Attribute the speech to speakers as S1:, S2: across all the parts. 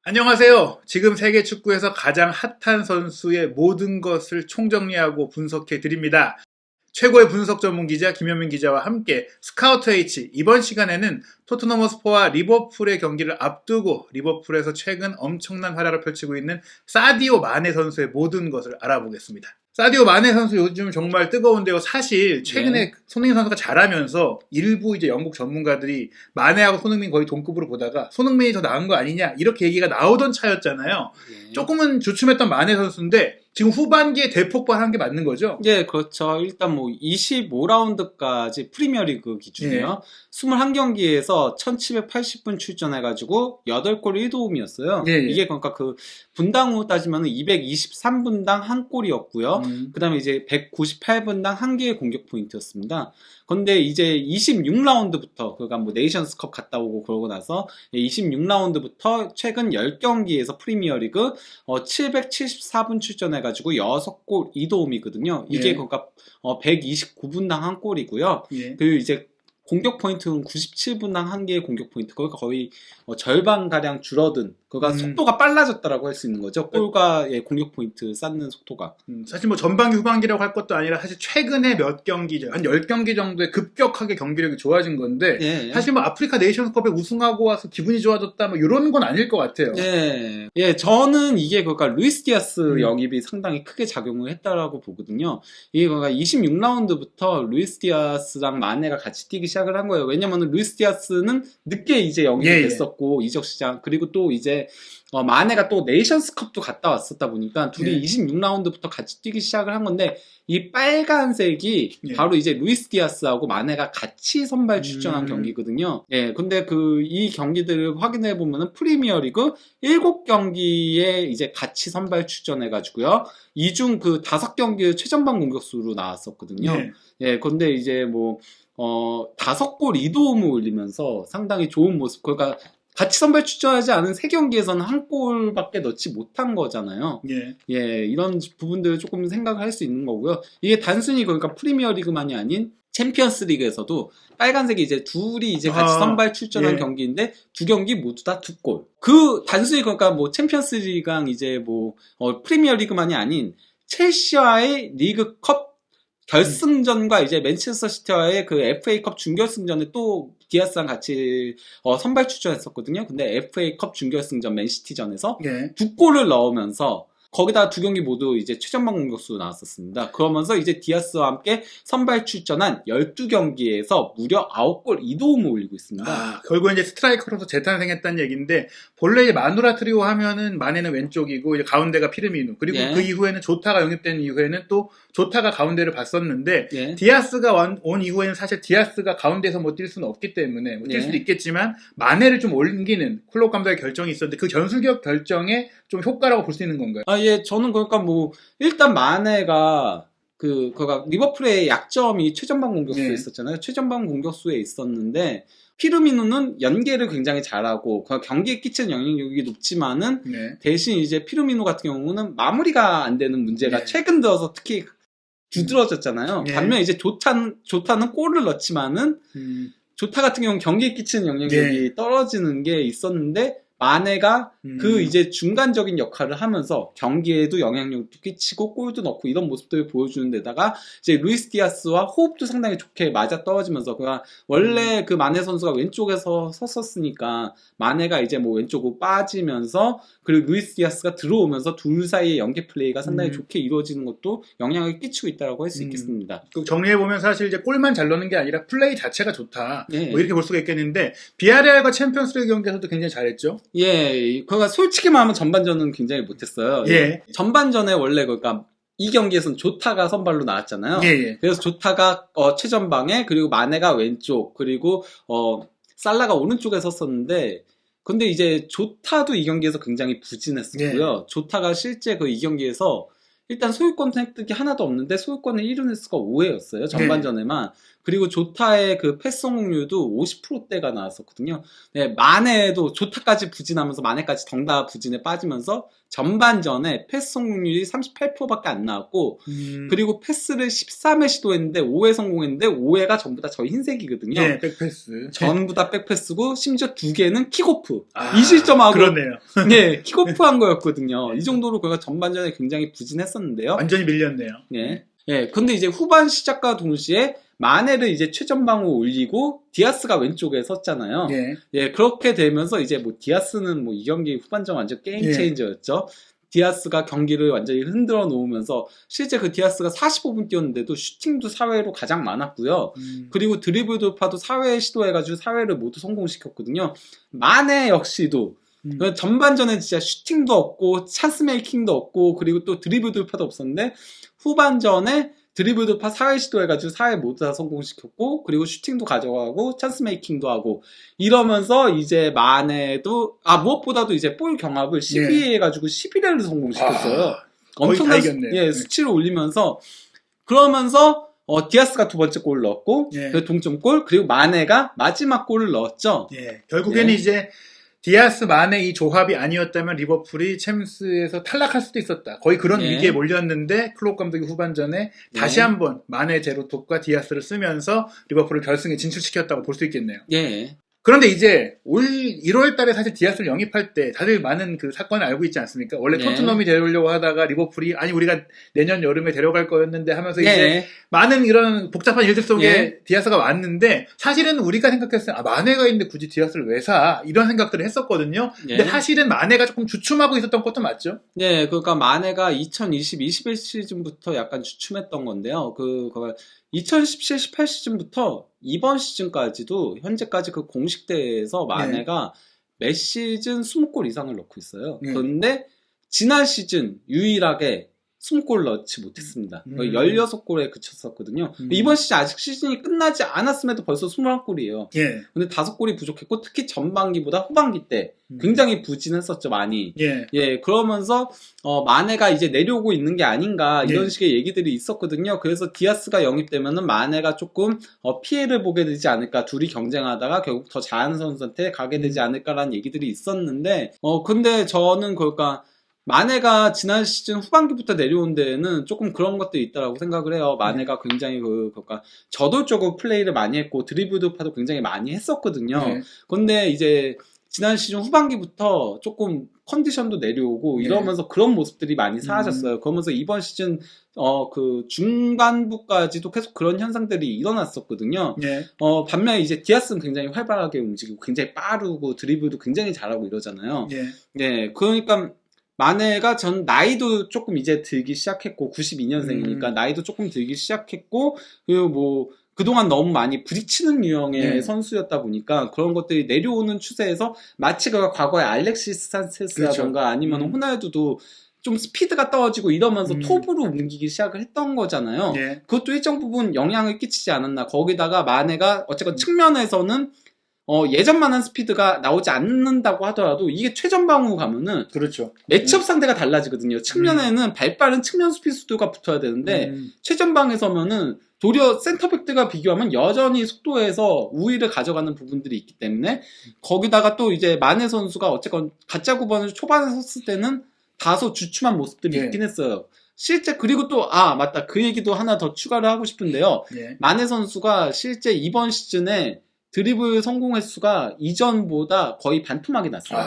S1: 안녕하세요. 지금 세계 축구에서 가장 핫한 선수의 모든 것을 총정리하고 분석해 드립니다. 최고의 분석 전문 기자 김현민 기자와 함께 스카우트 H. 이번 시간에는 토트넘 허스퍼와 리버풀의 경기를 앞두고 리버풀에서 최근 엄청난 활약을 펼치고 있는 사디오 마네 선수의 모든 것을 알아보겠습니다. 사디오 마네 선수 요즘 정말 뜨거운데요. 사실 최근에 손흥민 선수가 잘하면서 일부 이제 영국 전문가들이 마네하고 손흥민 거의 동급으로 보다가 손흥민이 더 나은 거 아니냐 이렇게 얘기가 나오던 차였잖아요. 조금은 주춤했던 마네 선수인데 지금 후반기에 대폭발한 게 맞는 거죠?
S2: 예, 그렇죠. 일단 뭐 25라운드까지 프리미어리그 기준이요. 21경기에서 1780분 출전해가지고 8골 1도움이었어요. 이게 그러니까 그 분당으로 따지면 223분당 한 골이었고요. 그 다음에 이제 198분당 한 개의 공격 포인트였습니다. 근데 이제 26라운드부터, 그러니까 뭐 네이션스컵 갔다 오고 그러고 나서 26라운드부터 최근 10경기에서 프리미어리그 774분 출전해가지고 6골 2도움이거든요. 이게 그러니까 129분당 한 골이고요. 그리고 이제 공격 포인트는 97분당 한 개의 공격 포인트, 그러니까 거의 절반가량 줄어든, 그러니까 속도가 빨라졌다라고 할 수 있는 거죠. 골과 공격 포인트 쌓는 속도가.
S1: 사실 뭐 전반기 후반기라고 할 것도 아니라 사실 최근에 몇 경기죠. 한 10경기 정도에 급격하게 경기력이 좋아진 건데 사실 뭐 아프리카 네이션스컵에 우승하고 와서 기분이 좋아졌다 뭐 이런 건 아닐 것 같아요.
S2: 저는 이게 그러니까 루이스 디아스 영입이 상당히 크게 작용을 했다라고 보거든요. 이게 그러니까 26라운드부터 루이스 디아스랑 마네가 같이 뛰기 시작을 한 거예요. 왜냐면은 루이스 디아스는 늦게 이제 영입이 됐었고 이적 시장, 그리고 또 이제 마네가 또 네이션스컵도 갔다 왔었다 보니까 둘이 26라운드부터 같이 뛰기 시작을 한 건데, 이 빨간색이 바로 이제 루이스 디아스하고 마네가 같이 선발 출전한 경기거든요. 근데 이 경기들을 확인해 보면은 프리미어리그 7경기에 이제 같이 선발 출전해가지고요. 이 중 그 5경기 최전방 공격수로 나왔었거든요. 근데 이제 뭐 5골 2도움을 올리면서 상당히 좋은 모습, 그러니까 같이 선발 출전하지 않은 3경기에서는 한 골밖에 넣지 못한 거잖아요. 이런 부분들을 조금 생각을 할 수 있는 거고요. 이게 단순히 그러니까 프리미어리그만이 아닌 챔피언스 리그에서도 빨간색이 이제 둘이 이제 같이 선발 출전한 경기인데 2경기 모두 다 2골. 단순히 그러니까 뭐 챔피언스 리그랑 이제 뭐 프리미어리그만이 아닌 첼시와의 리그컵 결승전과 이제 맨체스터 시티와의 그 FA컵 준결승전에 또 디아스랑 같이 선발 출전했었거든요. 근데 FA컵 준결승전 맨시티전에서 2골을 넣으면서 거기다 2경기 모두 이제 최전방 공격수로 나왔었습니다. 그러면서 이제 디아스와 함께 선발 출전한 12경기에서 무려 9골 2도움을 올리고 있습니다.
S1: 결국 이제 스트라이커로서 재탄생했다는 얘기인데, 본래 이제 마누라 트리오 하면은 마네는 왼쪽이고 이제 가운데가 피르미누, 그리고 그 이후에는 조타가 영입된 이후에는 또 조타가 가운데를 봤었는데 디아스가 온 이후에는 사실 디아스가 가운데서 뭐 뛸 수는 없기 때문에 뭐 뛸 수도 있겠지만 마네를 좀 옮기는 클롭 감독의 결정이 있었는데, 그 전술적 결정에 좀 효과라고 볼 수 있는 건가요?
S2: 저는 그러니까 뭐 일단 마네가 그가 리버풀의 약점이 최전방 공격수에 있었잖아요. 최전방 공격수에 있었는데 피르미누는 연계를 굉장히 잘하고 경기에 끼치는 영향력이 높지만은 대신 이제 피르미누 같은 경우는 마무리가 안 되는 문제가 최근 들어서 특히 두드러졌잖아요. 반면 이제 조타는 골을 넣지만은 조타 같은 경우는 경기에 끼치는 영향력이 떨어지는 게 있었는데, 마네가 이제 중간적인 역할을 하면서 경기에도 영향력도 끼치고 골도 넣고 이런 모습들을 보여주는 데다가 이제 루이스 디아스와 호흡도 상당히 좋게 맞아 떨어지면서, 그가 원래 그 마네 선수가 왼쪽에서 섰었으니까 마네가 이제 뭐 왼쪽으로 빠지면서, 그리고 루이스 디아스가 들어오면서 둘 사이의 연계 플레이가 상당히 좋게 이루어지는 것도 영향을 끼치고 있다고 할 수 있겠습니다.
S1: 정리해보면 사실 이제 골만 잘 넣는 게 아니라 플레이 자체가 좋다, 뭐 이렇게 볼 수가 있겠는데, 비아레알과 챔피언스리그 경기에서도 굉장히 잘했죠.
S2: 그러니까 솔직히 말하면 전반전은 굉장히 못했어요. 전반전에 원래 그러니까 이 경기에서는 조타가 선발로 나왔잖아요. 그래서 조타가 최전방에, 그리고 마네가 왼쪽, 그리고 살라가 오른쪽에 섰었는데, 근데 이제 조타도 이 경기에서 굉장히 부진했었고요. 조타가 실제 이 경기에서 일단 소유권 획득이 하나도 없는데 소유권의 1루 횟수가 5회였어요. 전반전에만. 그리고 조타의 그 패스 성공률도 50%대가 나왔었거든요. 네, 마네도 조타까지 부진하면서 마네까지 덩다 부진에 빠지면서 전반전에 패스 성공률이 38%밖에 안 나왔고 그리고 패스를 13회 시도했는데 5회 성공했는데 5회가 전부 다 저희 흰색이거든요.
S1: 네, 백패스.
S2: 전부 다 백패스고 심지어 2개는 킥오프. 이 실점하고
S1: 그러네요.
S2: 네, 킥오프한 거였거든요. 이 정도로 그가 전반전에 굉장히 부진했었는데요.
S1: 완전히 밀렸네요.
S2: 네. 예, 근데 이제 후반 시작과 동시에 마네를 이제 최전방으로 올리고 디아스가 왼쪽에 섰잖아요.
S1: 예.
S2: 예, 그렇게 되면서 이제 뭐 디아스는 뭐 이 경기 후반전 완전 게임
S1: 예.
S2: 체인저였죠. 디아스가 경기를 완전히 흔들어 놓으면서 실제 그 디아스가 45분 뛰었는데도 슈팅도 4회로 가장 많았고요. 그리고 드리블 돌파도 4회 시도해가지고 4회를 모두 성공시켰거든요. 마네 역시도 전반전에 진짜 슈팅도 없고 찬스 메이킹도 없고 그리고 또 드리블 돌파도 없었는데 후반전에 드리블 돌파 4회 시도해가지고 4회 모두 다 성공시켰고 그리고 슈팅도 가져가고 찬스 메이킹도 하고 이러면서 이제 마네도 무엇보다도 이제 볼 경합을 12회 해가지고 11회를 성공시켰어요. 엄청난 수치를 올리면서 그러면서 디아스가 두 번째 골을 넣었고 그 동점골 그리고 마네가 마지막 골을 넣었죠.
S1: 예. 결국에는 이제 디아스 마네 이 조합이 아니었다면 리버풀이 챔스에서 탈락할 수도 있었다. 거의 그런 위기에 몰렸는데 클롭 감독이 후반전에 다시 한번 마네 제로톱과 디아스를 쓰면서 리버풀을 결승에 진출시켰다고 볼 수 있겠네요.
S2: 예.
S1: 그런데 이제 올 1월 달에 사실 디아스를 영입할 때 다들 많은 그 사건을 알고 있지 않습니까? 원래 토트넘이 데려오려고 하다가 리버풀이 아니 우리가 내년 여름에 데려갈 거였는데 하면서 이제 많은 이런 복잡한 일들 속에 디아스가 왔는데 사실은 우리가 생각했을 때 마네가 있는데 굳이 디아스를 왜 사? 이런 생각들을 했었거든요. 근데 사실은 마네가 조금 주춤하고 있었던 것도 맞죠?
S2: 네, 그러니까 마네가 2020-21 시즌부터 약간 주춤했던 건데요. 2017-18 시즌부터 이번 시즌까지도 현재까지 그 공식 대회에서 마네가 매 시즌 20골 이상을 넣고 있어요. 그런데 지난 시즌 유일하게 20골 넣지 못했습니다. 16골에 그쳤었거든요. 이번 시즌 아직 시즌이 끝나지 않았음에도 벌써 21골이에요. 근데 5골이 부족했고 특히 전반기보다 후반기 때 굉장히 부진했었죠, 많이. 그러면서 마네가 이제 내려오고 있는 게 아닌가 이런 식의 얘기들이 있었거든요. 그래서 디아스가 영입되면은 마네가 조금 피해를 보게 되지 않을까, 둘이 경쟁하다가 결국 더 잘하는 선수한테 가게 되지 않을까라는 얘기들이 있었는데 근데 저는 그러니까 마네가 지난 시즌 후반기부터 내려온 데에는 조금 그런 것들이 있다라고 생각을 해요. 마네가 굉장히 그러니까 저돌적으로 플레이를 많이 했고 드리블 돌파도 굉장히 많이 했었거든요. 근데 이제 지난 시즌 후반기부터 조금 컨디션도 내려오고 이러면서 그런 모습들이 많이 사라졌어요. 그러면서 이번 시즌 그 중반부까지도 계속 그런 현상들이 일어났었거든요. 반면에 이제 디아스는 굉장히 활발하게 움직이고 굉장히 빠르고 드리블도 굉장히 잘하고 이러잖아요. 그러니까 마네가 전 나이도 조금 이제 들기 시작했고 92년생이니까 나이도 조금 들기 시작했고 그리고 뭐 그동안 너무 많이 부딪히는 유형의 선수였다 보니까 그런 것들이 내려오는 추세에서 마치 그 과거에 알렉시스 산체스라던가 아니면 호날두도 좀 스피드가 떨어지고 이러면서 톱으로 움직이기 시작을 했던 거잖아요. 그것도 일정 부분 영향을 끼치지 않았나. 거기다가 마네가 어쨌건 측면에서는 예전만한 스피드가 나오지 않는다고 하더라도 이게 최전방으로 가면은 매치업 상대가 달라지거든요. 측면에는 발빠른 측면 수비수가 붙어야 되는데 최전방에 서면은 도리어 센터백들과 비교하면 여전히 속도에서 우위를 가져가는 부분들이 있기 때문에 거기다가 또 이제 마네 선수가 어쨌건 가짜 9번을 초반에 섰을 때는 다소 주춤한 모습들이 있긴 했어요. 실제 그리고 또 맞다, 그 얘기도 하나 더 추가를 하고 싶은데요. 마네 선수가 실제 이번 시즌에 드리블 성공 횟수가 이전보다 거의 반토막이 났어요.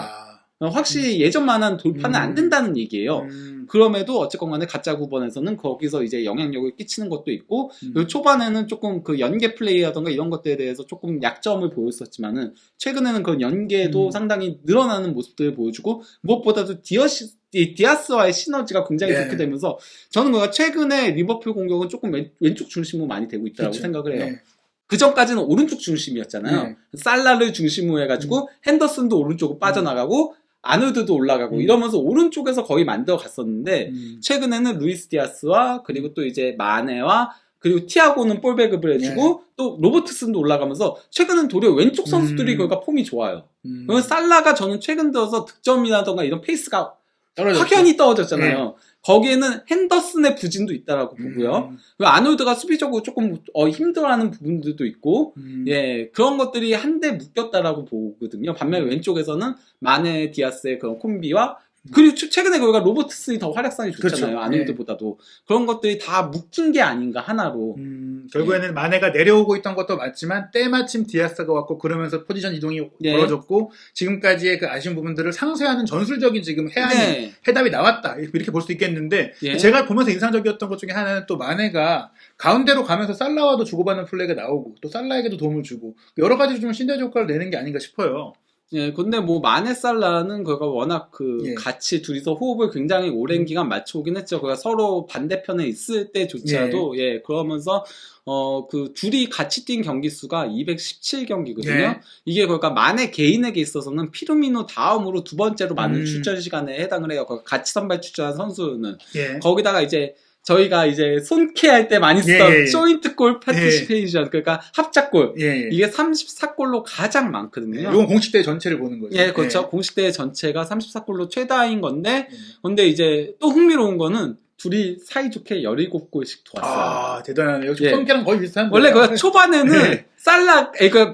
S2: 확실히 예전만한 돌파는 안 된다는 얘기예요. 그럼에도 어쨌건 간에 가짜 9번에서는 거기서 이제 영향력을 끼치는 것도 있고 그리고 초반에는 조금 그 연계 플레이라던가 이런 것들에 대해서 조금 약점을 보였었지만은 최근에는 그 연계도 상당히 늘어나는 모습들을 보여주고 무엇보다도 디아스와의 시너지가 굉장히 좋게 되면서 저는 그가 최근에 리버풀 공격은 조금 왼쪽 중심으로 많이 되고 있다고 생각을 해요. 그 전까지는 오른쪽 중심이었잖아요. 살라를 중심으로 해가지고 핸더슨도 오른쪽으로 빠져나가고 아놀드도 올라가고 이러면서 오른쪽에서 거의 만들어 갔었는데 최근에는 루이스 디아스와 그리고 또 이제 마네와 그리고 티아고는 볼 배급을 해주고 또 로버트슨도 올라가면서 최근은 도리어 왼쪽 선수들이 그러니까 폼이 좋아요. 살라가 저는 최근 들어서 득점이라던가 이런 페이스가
S1: 떨어졌죠.
S2: 확연히 떨어졌잖아요. 거기에는 핸더슨의 부진도 있다라고 보고요. 아놀드가 수비적으로 조금 힘들어하는 부분들도 있고, 예, 그런 것들이 한데 묶였다라고 보거든요. 반면에 왼쪽에서는 마네, 디아스의 그런 콤비와 그리고 최근에 거기가 로버트슨이 더 활약상이 좋잖아요.
S1: 그렇죠.
S2: 아놀드보다도. 그런 것들이 다 묶인 게 아닌가 하나로.
S1: 결국에는 마네가 내려오고 있던 것도 맞지만 때마침 디아스가 왔고 그러면서 포지션 이동이 벌어졌고 지금까지의 그 아쉬운 부분들을 상쇄하는 전술적인 지금 해답이 나왔다 이렇게 볼 수 있겠는데 제가 보면서 인상적이었던 것 중에 하나는 또 마네가 가운데로 가면서 살라와도 주고받는 플레이가 나오고 또 살라에게도 도움을 주고 여러 가지 좀 신뢰 효과를 내는 게 아닌가 싶어요.
S2: 예, 근데 뭐 마네 살라는 그가 워낙 같이 둘이서 호흡을 굉장히 오랜 기간 맞춰오긴 했죠. 그가 서로 반대편에 있을 때조차도 그러면서 그 둘이 같이 뛴 경기 수가 217경기거든요. 이게 그러니까 마네 개인에게 있어서는 피르미노 다음으로 두 번째로 많은 출전 시간에 해당을 해요. 같이 선발 출전한 선수는 거기다가 이제 저희가 이제 손케할 때 많이 쓰던 조인트골 파티시페이션 그러니까 합작골 이게 34골로 가장 많거든요.
S1: 이건 공식대회 전체를 보는 거죠.
S2: 예, 그렇죠. 공식대회 전체가 34골로 최다인 건데 근데 이제 또 흥미로운 거는 둘이 사이좋게 17골씩 도왔어요.
S1: 아, 대단하네요. 손케랑 거의 비슷한.
S2: 원래 그 초반에는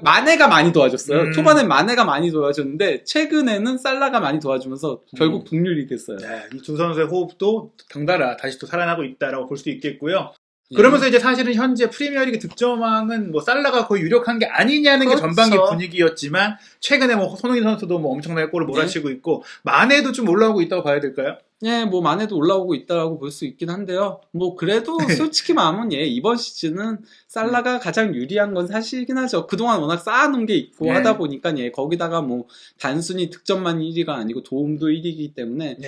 S2: 마네가 많이 도와줬어요. 초반엔 마네가 많이 도와줬는데 최근에는 살라가 많이 도와주면서 결국 동률이 됐어요.
S1: 이 두 선수의 호흡도 덩달아 다시 또 살아나고 있다라고 볼 수 있겠고요. 그러면서 이제 사실은 현재 프리미어리그 득점왕은 뭐 살라가 거의 유력한 게 아니냐는 게 전반기 분위기였지만 최근에 뭐 손흥민 선수도 뭐 엄청나게 골을 몰아치고 있고 마네도 좀 올라오고 있다고 봐야 될까요?
S2: 예, 뭐 마네도 올라오고 있다라고 볼 수 있긴 한데요. 뭐 그래도 솔직히 말하면 이번 시즌은 살라가 가장 유리한 건 사실이긴 하죠. 그동안 워낙 쌓아놓은 게 있고 하다 보니까 거기다가 뭐 단순히 득점만 1위가 아니고 도움도 1위이기 때문에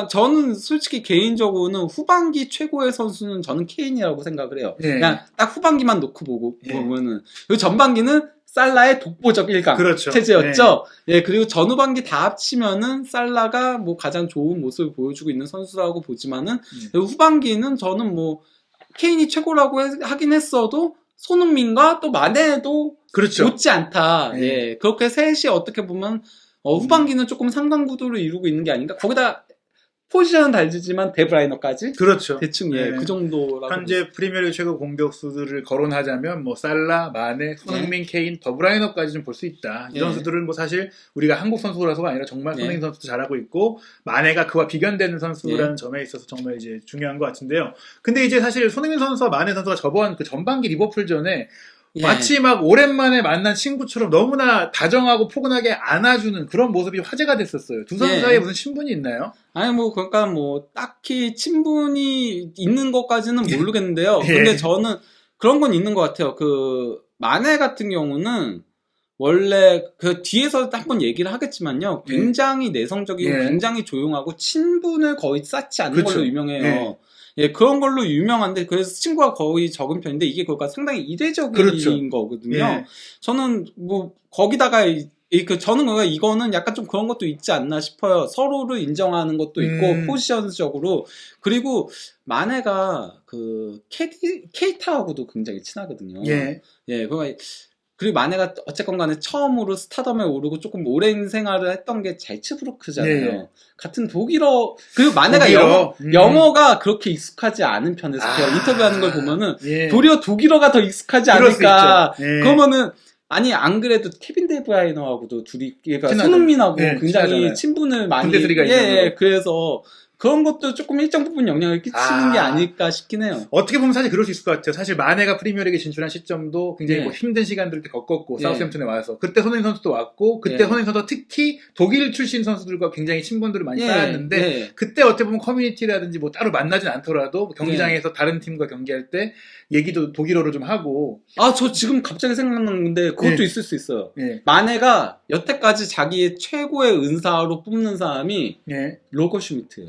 S2: 저는 솔직히 개인적으로는 후반기 최고의 선수는 저는 케인이라고 생각을 해요. 그냥 딱 후반기만 놓고 보면은 그리고 전반기는 살라의 독보적 1강 체제였죠. 그리고 전후반기 다 합치면은 살라가 뭐 가장 좋은 모습을 보여주고 있는 선수라고 보지만은 후반기는 저는 뭐 케인이 최고라고 하긴 했어도 손흥민과 또 마네도 못지 않다. 그렇게 셋이 어떻게 보면 후반기는 조금 상강구도를 이루고 있는 게 아닌가. 거기다 포지션은 다르지만 데브라이너까지 대충 그 정도라고
S1: 현재 프리미어리그 최고 공격수들을 거론하자면 뭐 살라, 마네, 손흥민, 케인, 더브라이너까지 좀 볼 수 있다. 이 선수들은 뭐 사실 우리가 한국 선수라서가 아니라 정말 손흥민 선수도 잘하고 있고 마네가 그와 비견되는 선수라는 점에 있어서 정말 이제 중요한 것 같은데요. 근데 이제 사실 손흥민 선수와 마네 선수가 저번 그 전반기 리버풀전에 마치 막 오랜만에 만난 친구처럼 너무나 다정하고 포근하게 안아주는 그런 모습이 화제가 됐었어요. 두 선수 사이에 무슨 친분이 있나요?
S2: 아니 뭐 그러니까 뭐 딱히 친분이 있는 것까지는 모르겠는데요. 근데 저는 그런 건 있는 것 같아요. 그 마네 같은 경우는 원래 그 뒤에서 한번 얘기를 하겠지만요. 굉장히 내성적이고 굉장히 조용하고 친분을 거의 쌓지 않는 걸로 유명해요. 그런 걸로 유명한데 그래서 친구가 거의 적은 편인데 이게 그러니까 상당히 이례적인 거거든요. 저는 뭐 거기다가 저는 그러니까 이거는 약간 좀 그런 것도 있지 않나 싶어요. 서로를 인정하는 것도 있고 포지션적으로 그리고 마네가 그 케이타하고도 굉장히 친하거든요. 그리고 마네가 어쨌건 간에 처음으로 스타덤에 오르고 조금 오랜 생활을 했던 게 잘츠부르크잖아요. 같은 독일어, 그리고 마네가 영어가 그렇게 익숙하지 않은 편에서 인터뷰하는 걸 보면은 도리어 독일어가 더 익숙하지 않을까. 그러면은 아니 안 그래도 케빈 데브라이너하고도 둘이 그러니까 손흥민하고 굉장히 친분을 많이 그래서 그런 것도 조금 일정 부분 영향을 끼치는 게 아닐까 싶긴 해요.
S1: 어떻게 보면 사실 그럴 수 있을 것 같아요. 사실 마네가 프리미어리그 진출한 시점도 굉장히 뭐 힘든 시간들을 겪었고 사우스햄튼에 와서 그때 손흥민 선수도 왔고 그때 손흥민 선수도 특히 독일 출신 선수들과 굉장히 친분들을 많이 쌓았는데 그때 어떻게 보면 커뮤니티라든지 뭐 따로 만나진 않더라도 경기장에서 다른 팀과 경기할 때 얘기도 독일어로 좀 하고
S2: 저 지금 갑자기 생각나는 건데 그것도 있을 수 있어요. 마네가 여태까지 자기의 최고의 은사로 뽑는 사람이 로거 슈미트예요.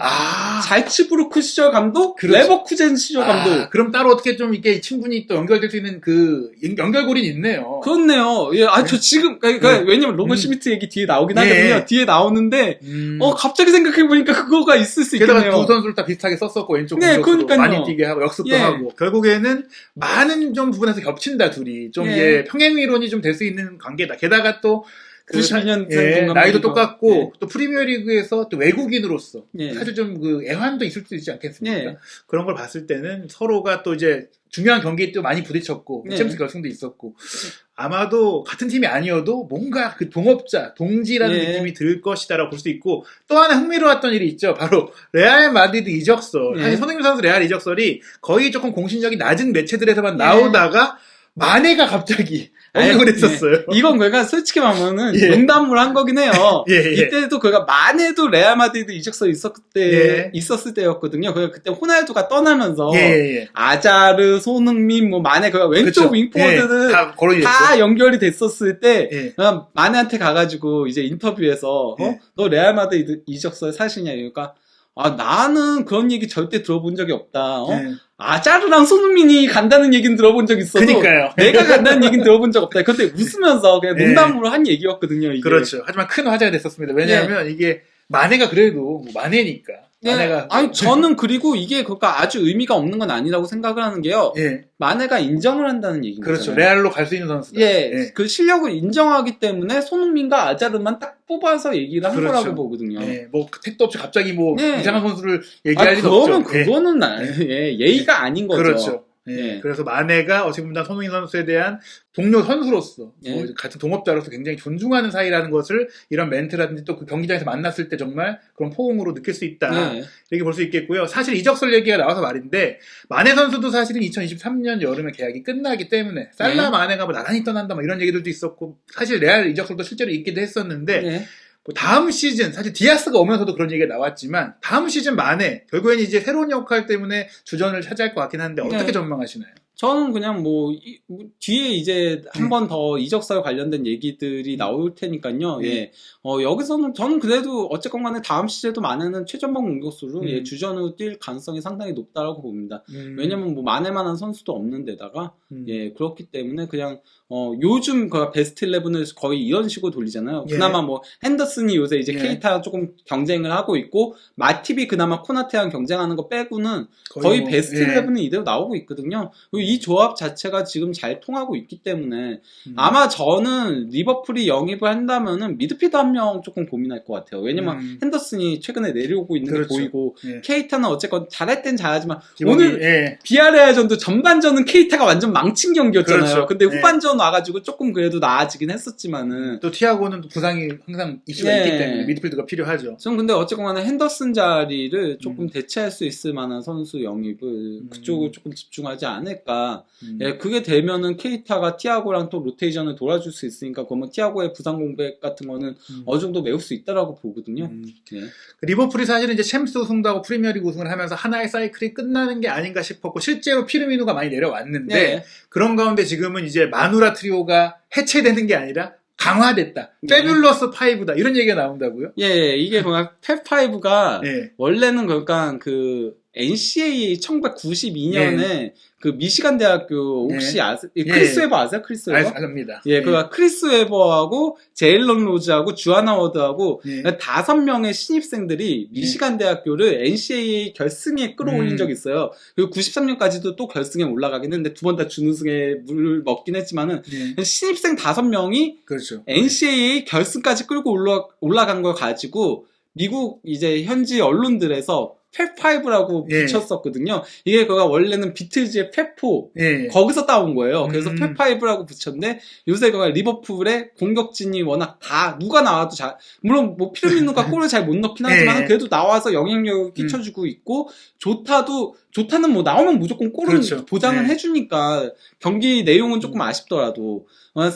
S2: 잘츠부르크 시절 감독, 레버쿠젠 시절 감독.
S1: 그럼 따로 어떻게 좀 이게 친분이 또 연결될 수 있는 그 연결고리는 있네요.
S2: 그렇네요. 저 지금 왜냐면 로거 슈미트 얘기 뒤에 나오긴 하거든요. 뒤에 나오는데 갑자기 생각해 보니까 그거가 있을 수 있겠네요.
S1: 게다가 두 선수를 다 비슷하게 썼었고 왼쪽 공격수도 많이 뛰게 하고 역습도 하고 결국에는 많은 좀 부분에서 겹친다 둘이 좀 평행 이론이 좀 될 수 있는 관계다. 게다가 또
S2: 92년생
S1: 예, 나이도 똑같고
S2: 예.
S1: 또 프리미어리그에서 또 외국인으로서
S2: 예.
S1: 사실 좀 그 애환도 있을 수 있지 않겠습니까?
S2: 예.
S1: 그런 걸 봤을 때는 서로가 또 이제 중요한 경기에 또 많이 부딪혔고
S2: 예.
S1: 챔스 결승도 있었고 아마도 같은 팀이 아니어도 뭔가 그 동업자, 동지라는
S2: 예.
S1: 느낌이 들 것이다라고 볼 수 있고 또 하나 흥미로웠던 일이 있죠. 바로 레알 마드리드 이적설.
S2: 예.
S1: 사실 손흥민 선수 레알 이적설이 거의 조금 공신력이 낮은 매체들에서만
S2: 예.
S1: 나오다가 마네가 갑자기 언급을 했었어요.
S2: 예. 이건 그러니까 솔직히 말하면은
S1: 예.
S2: 농담으로 한 거긴 해요.
S1: 예, 예.
S2: 이때도 그가 만에도 레알 마드리드 이적설이
S1: 예.
S2: 있었을 때였거든요. 그때 호날두가 떠나면서
S1: 예.
S2: 아자르, 손흥민, 뭐 만에 그 왼쪽
S1: 그쵸.
S2: 윙포워드는
S1: 예. 다 거론이
S2: 다
S1: 됐죠.
S2: 연결이 됐었을 때
S1: 예.
S2: 그냥 마네한테 가가지고 이제 인터뷰에서
S1: 예.
S2: 너 레알 마드리드 이적설 사실이냐 그러니까 나는 그런 얘기 절대 들어본 적이 없다.
S1: 예.
S2: 아자르랑 손흥민이 간다는 얘기는 들어본 적 있어도
S1: 그니까요.
S2: 내가 간다는 얘기는 들어본 적 없다. 근데 웃으면서 그냥 농담으로 한 얘기였거든요. 이게.
S1: 그렇죠. 하지만 큰 화제가 됐었습니다. 왜냐하면 이게 마네가 그래도 뭐 마네니까.
S2: 네.
S1: 마네가
S2: 아니 저는 그리고 이게 그러니까 아주 의미가 없는 건 아니라고 생각을 하는 게요.
S1: 예.
S2: 마네가 인정을 한다는 얘기인
S1: 그렇죠.
S2: 거잖아요.
S1: 레알로 갈 수 있는 선수다.
S2: 예, 그 실력을 인정하기 때문에 손흥민과 아자르만 딱 뽑아서 얘기를 한
S1: 그렇죠.
S2: 거라고 보거든요.
S1: 예. 뭐 택도 없이 갑자기 뭐
S2: 예.
S1: 이상한 선수를 얘기할 리도 없죠.
S2: 그거는 예의가 아닌 거죠.
S1: 그렇죠. 예.
S2: 예.
S1: 그래서 마네가 어떻게 보면 손흥민 선수에 대한 동료 선수로서
S2: 예.
S1: 뭐 같은 동업자로서 굉장히 존중하는 사이라는 것을 이런 멘트라든지 또 그 경기장에서 만났을 때 정말 그런 포옹으로 느낄 수 있다.
S2: 예.
S1: 이렇게 볼 수 있겠고요. 사실 이적설 얘기가 나와서 말인데 마네 선수도 사실은 2023년 여름에 계약이 끝나기 때문에 살라
S2: 네.
S1: 마네가 뭐 나란히 떠난다 뭐 이런 얘기들도 있었고 사실 레알 이적설도 실제로 있기도 했었는데
S2: 예.
S1: 뭐 다음 시즌 사실 디아스가 오면서도 그런 얘기가 나왔지만 다음 시즌 마네 결국에는 이제 새로운 역할 때문에 주전을 차지할 것 같긴 한데 어떻게
S2: 네.
S1: 전망하시나요?
S2: 저는 그냥 뭐 뒤에 이제 한 번 더 이적설 관련된 얘기들이 나올 테니까요. 예. 여기서는 저는 그래도 어쨌건 간에 다음 시즌에도 마네는 최전방 공격수로 예, 주전으로 뛸 가능성이 상당히 높다라고 봅니다. 왜냐면 뭐 마네만한 선수도 없는 데다가 예, 그렇기 때문에 그냥 요즘 그 베스트 11을 거의 이런 식으로 돌리잖아요.
S1: 예.
S2: 그나마 뭐 핸더슨이 요새 이제
S1: 예.
S2: 케이타랑 조금 경쟁을 하고 있고 마팁이 그나마 코나테랑 경쟁하는 거 빼고는 거의
S1: 뭐,
S2: 베스트
S1: 예.
S2: 11은 이대로 나오고 있거든요. 그리고 이 조합 자체가 지금 잘 통하고 있기 때문에 아마 저는 리버풀이 영입을 한다면은 미드필더 한 명 조금 고민할 것 같아요. 왜냐면 핸더슨이 최근에 내려오고 있는
S1: 그렇죠.
S2: 게 보이고
S1: 예.
S2: 케이타는 어쨌건 잘할 땐 잘하지만
S1: 기본이,
S2: 오늘
S1: 예.
S2: 비아레알전도 전반전은 케이타가 완전 망친 경기였잖아요.
S1: 그렇죠.
S2: 근데
S1: 예.
S2: 후반전 와가지고 조금 그래도 나아지긴 했었지만은
S1: 또 티아고는 또 부상이 항상 이슈가
S2: 예.
S1: 있기 때문에 미드필드가 필요하죠.
S2: 전 근데 어쨌건 간에 핸더슨 자리를 조금 대체할 수 있을 만한 선수 영입을 그쪽을 조금 집중하지 않을까. 예, 그게 되면은 케이타가 티아고랑 또 로테이션을 돌아줄 수 있으니까 그러면 티아고의 부상 공백 같은 거는 어느 정도 메울 수 있다라고 보거든요. 예.
S1: 리버풀이 사실은 이제 챔스 우승도 하고 프리미어리그 우승을 하면서 하나의 사이클이 끝나는 게 아닌가 싶었고 실제로 피르미누가 많이 내려왔는데
S2: 네.
S1: 그런 가운데 지금은 이제 마누라 트리오가 해체되는 게 아니라 강화됐다.
S2: 네.
S1: 페뷸러스 5다. 이런 얘기가 나온다고요?
S2: 예, 이게 그냥 탭5가
S1: 예.
S2: 원래는 그러니까 그 NCAA 1992년에 그 미시간 대학교 혹시
S1: 예.
S2: 아세요? 크리스 웨버 아세요? 크리스 웨버?
S1: 알습니다.
S2: 예, 그 크리스 웨버하고 제일런 로즈하고 주아나 워드하고
S1: 예.
S2: 5명의 신입생들이 미시간 대학교를 NCAA 결승에 끌어올린 적이 있어요. 그리고 93년까지도 또 결승에 올라가긴 했는데 두 번 다 준우승에 물을 먹긴 했지만은
S1: 예.
S2: 신입생 5명이
S1: 그렇죠.
S2: NCAA 결승까지 끌고 올라간 걸 가지고 미국 이제 현지 언론들에서 팻5라고
S1: 예.
S2: 붙였었거든요. 이게 그가 원래는 비틀즈의 팻4
S1: 예.
S2: 거기서 따온 거예요. 그래서
S1: 음.
S2: 팻5라고 붙였는데 요새 그가 리버풀의 공격진이 워낙 다 누가 나와도 잘 물론 뭐 피르미누가 골을 잘 못 넣긴 하지만
S1: 예.
S2: 그래도 나와서 영향력을 끼쳐주고 있고 조타는 뭐 나오면 무조건 골은
S1: 그렇죠.
S2: 보장을
S1: 예.
S2: 해주니까 경기 내용은 조금 아쉽더라도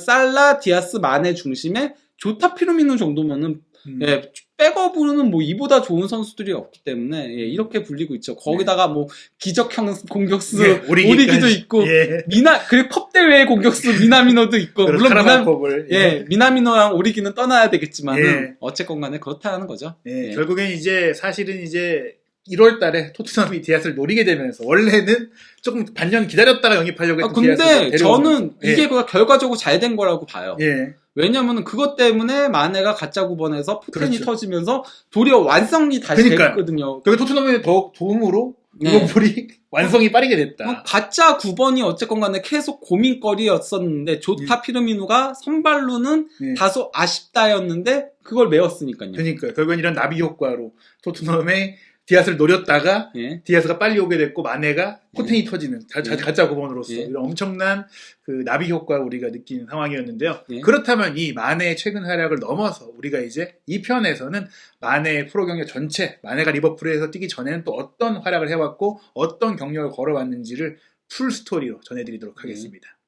S2: 살라, 디아스, 마네 중심의 조타 피르미누 정도면은 예, 백업으로는 뭐 이보다 좋은 선수들이 없기 때문에 예, 이렇게 불리고 있죠. 거기다가 뭐 기적형 공격수
S1: 예,
S2: 오리기도 있고
S1: 예.
S2: 그리고 컵 대회 공격수 미나미노도 있고 물론
S1: 카라바컵을
S2: 미나미노랑 오리기는 떠나야 되겠지만은
S1: 예.
S2: 어쨌건 간에 그렇다는 거죠.
S1: 예.
S2: 예.
S1: 결국엔 이제 사실은 이제 1월 달에 토트넘이 디아스를 노리게 되면서 원래는 조금 반년 기다렸다가 영입하려고 했던
S2: 근데
S1: 디아스를
S2: 저는
S1: 예.
S2: 이게 결과적으로 잘 된 거라고 봐요.
S1: 예.
S2: 왜냐면은 그것 때문에 마네가 가짜 9번에서 포텐이
S1: 그렇죠.
S2: 터지면서 도리어 완성이 다시
S1: 그러니까요.
S2: 됐거든요.
S1: 그게 토트넘의 더욱 도움으로 리버풀이 완성이 빠르게 됐다.
S2: 가짜 9번이 어쨌건 간에 계속 고민거리였었는데 조타 피르미누가 선발로는
S1: 네.
S2: 다소 아쉽다였는데 그걸 메웠으니까요.
S1: 그러니까 결국엔 이런 나비 효과로 토트넘의 디아스를 노렸다가
S2: 예.
S1: 디아스가 빨리 오게 됐고 마네가 포텐이 터지는 가짜 9번으로서
S2: 예.
S1: 이런 엄청난 그 나비 효과를 우리가 느낀 상황이었는데요.
S2: 예.
S1: 그렇다면 이 마네의 최근 활약을 넘어서 우리가 이제 이 편에서는 마네의 프로 경력 전체, 마네가 리버풀에서 뛰기 전에는 또 어떤 활약을 해왔고 어떤 경력을 걸어왔는지를 풀 스토리로 전해드리도록 하겠습니다.